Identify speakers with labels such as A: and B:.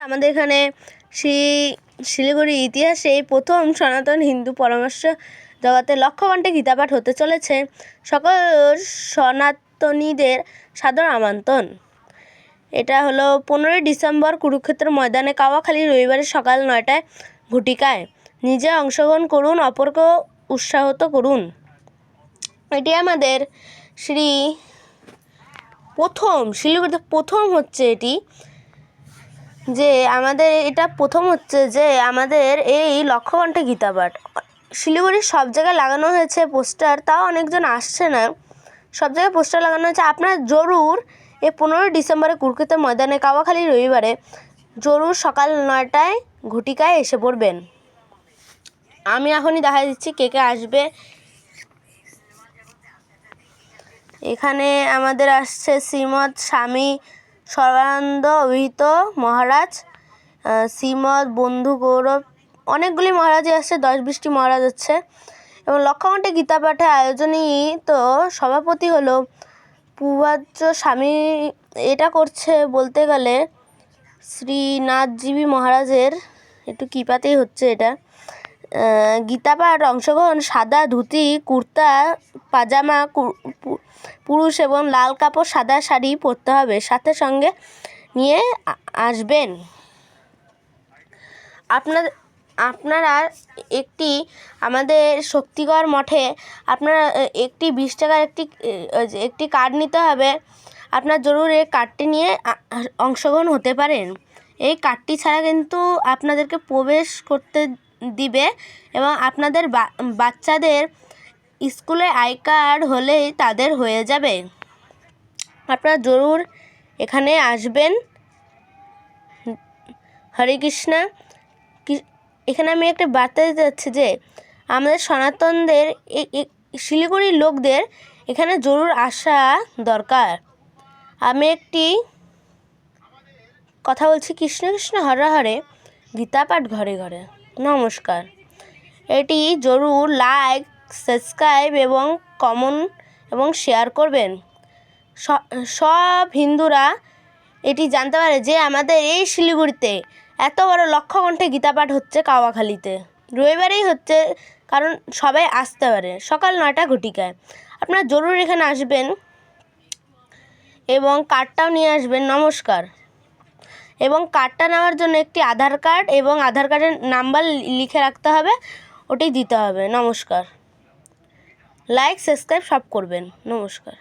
A: আমাদের এখানে শিলিগুড়ি ইতিহাসে প্রথম সনাতন হিন্দু পরামর্শ জগতে লক্ষকণ্ঠে গীতাপাঠ হতে চলেছে। সকল সনাতনীদের সাদর আমন্ত্রণ। এটা হলো 15ই ডিসেম্বর কুরুক্ষেত্র ময়দানে কাওয়াখালী, রবিবার সকাল 9টায় ঘটিকায়। নিজে অংশগ্রহণ করুন, অপরকেও উৎসাহিত করুন। এটি আমাদের শিলিগুড়িতে প্রথম হচ্ছে এটি, যে আমাদের এটা প্রথম হচ্ছে যে আমাদের এই লক্ষকণ্ঠে গীতাপাঠ। শিলিগুড়ির সব জায়গায় লাগানো হয়েছে পোস্টার, তাও অনেকজন আসছে না। সব জায়গায় পোস্টার লাগানো হয়েছে। আপনারা জরুর এই 15ই ডিসেম্বরে কুরুক্ষেত্র ময়দানে কাওয়াখালী, রবিবারে জরুর সকাল 9টায় ঘটিকায় এসে পড়বেন। আমি এখনই দেখা দিচ্ছি কে কে আসবে। এখানে আমাদের আসছে শ্রীমৎ স্বামী সর্বানন্দ অভিহিত মহারাজ, শ্রীমৎ বন্ধু গৌরব, অনেকগুলি মহারাজই আসছে, 10-20টি মহারাজ হচ্ছে। এবং লক্ষকণ্ঠে গীতাপাঠের আয়োজনিত সভাপতি হলো পূজ্য স্বামী। এটা করছে বলতে গেলে শ্রীনাথজীবী মহারাজের একটু কৃপাতেই হচ্ছে এটা। গীতাপাঠ অংশগ্রহণ সাদা ধুতি, কুর্তা পাজামা পুরুষ এবং লাল কাপড়, সাদা শাড়ি পরতে হবে, সাথে সঙ্গে নিয়ে আসবেন। আপনারা একটি আমাদের শক্তিগড় মঠে আপনারা একটি 20 টাকার একটি কার্ড নিতে হবে। আপনার জরুর এই কার্ডটি নিয়ে অংশগ্রহণ হতে পারেন। এই কার্ডটি ছাড়া কিন্তু আপনাদেরকে প্রবেশ করতে দিবে, এবং আপনাদের বাচ্চাদের স্কুলে আই কার্ড হলেই তাদের হয়ে যাবে। আপনারা জরুর এখানে আসবেন। হরে কৃষ্ণা। এখানে আমি একটা বার্তা দিতে যাচ্ছি যে আমাদের সনাতনদের শিলিগুড়ির লোকদের এখানে জরুর আসা দরকার। আমি একটি কথা বলছি, কৃষ্ণ কৃষ্ণ হরে হরে, গীতাপাঠ ঘরে ঘরে। নমস্কার। এটি জরুর লাইক, সাবস্ক্রাইব এবং কমেন্ট এবং শেয়ার করবেন। সব হিন্দুরা এটি জানতে পারে যে আমাদের এই শিলিগুড়িতে এত বড় লক্ষকণ্ঠে গীতাপাঠ হচ্ছে কাওয়াখালীতে। রবিবারেই হচ্ছে, কারণ সবাই আসতে পারে। সকাল 9টা ঘটিকায় আপনারা জরুর এখানে আসবেন এবং কার্ডটাও নিয়ে আসবেন। নমস্কার। এবং কার্ডটা নেওয়ার জন্য একটি আধার কার্ড এবং আধার কার্ডের নাম্বার লিখে রাখতে হবে, ওটি দিতে হবে। নমস্কার। লাইক, সাবস্ক্রাইব সব করবেন। নমস্কার।